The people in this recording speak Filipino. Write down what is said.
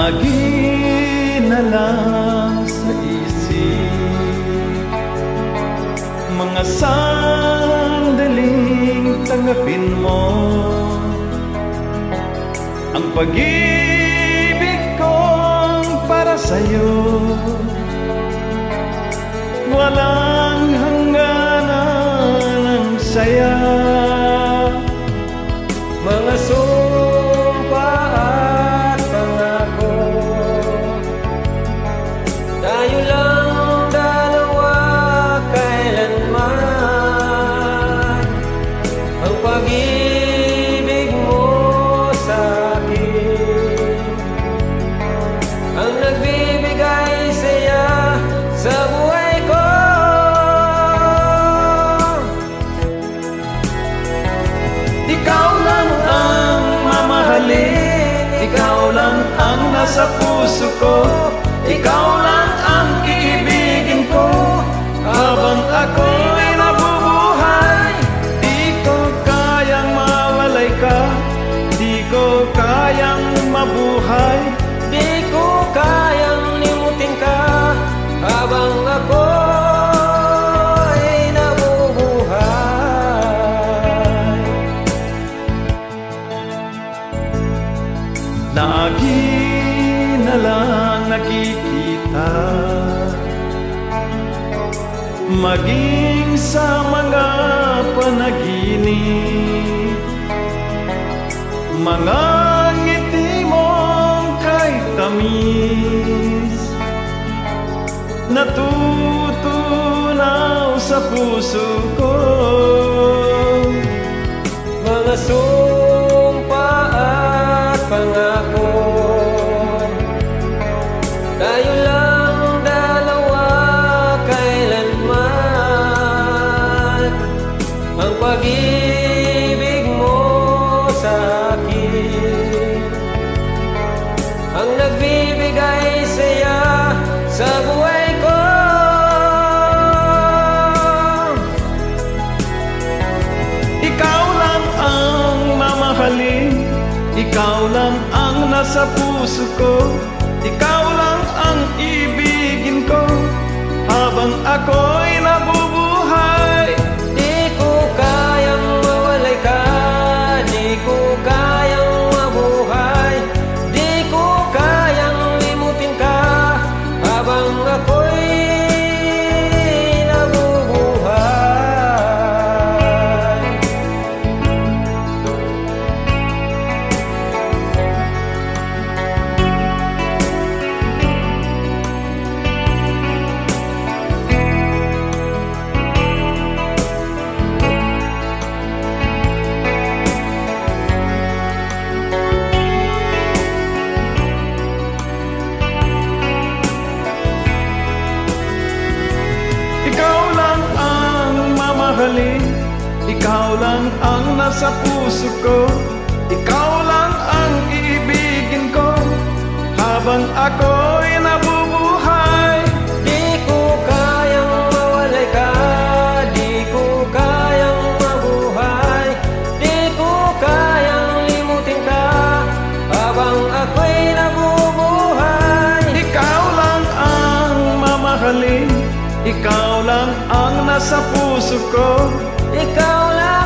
Lagi na lang sa isip mga sandaling tanggapin mo ang pag-ibig kong para sa'yo. Walang hangganan ng saya, mga sumpa at pangako. Tayo lang dalawa kailanman. Ang pag-ibig mo sa'kin ang nagbibigay saya sa buhay ko. Ikaw lang ang mamahalin, ikaw lang ang nasa puso ko, ikaw lang ang iibigin ko habang ako'y nabubuhay. Di ko kayang mawalay ka, di ko kayang mabuhay, Di ko kayang limutin ka habang ako'y nabubuhay. lagi na lang nakikita, maging sa mga panaginip, mga ngiti mong kay tamis, natutunaw sa puso ko. Mga sumpa at pangako, tayo lang dalawa kailanman. Ang pag-ibig mo sa'kin ang nagbibigay saya sa buhay ko. Ikaw lang ang mamahalin, ikaw lang ang nasa puso ko, ikaw lang ang ibigin ko habang ako'y nabubuhay. Di ko kayang mawalay ka, di ko kayang mabuhay, di ko kayang limutin ka habang ako'y nabubuhay. Ikaw lang ang mamahalin, ikaw lang ang nasa puso ko, ikaw lang ang iibigin ko habang ako'y nabubuhay. Di ko kayang mawalay ka, di ko kayang mabuhay, di ko kayang limutin ka habang ako'y nabubuhay. Ikaw lang ang mamahalin, ikaw lang ang nasa puso ko, Ikaw lang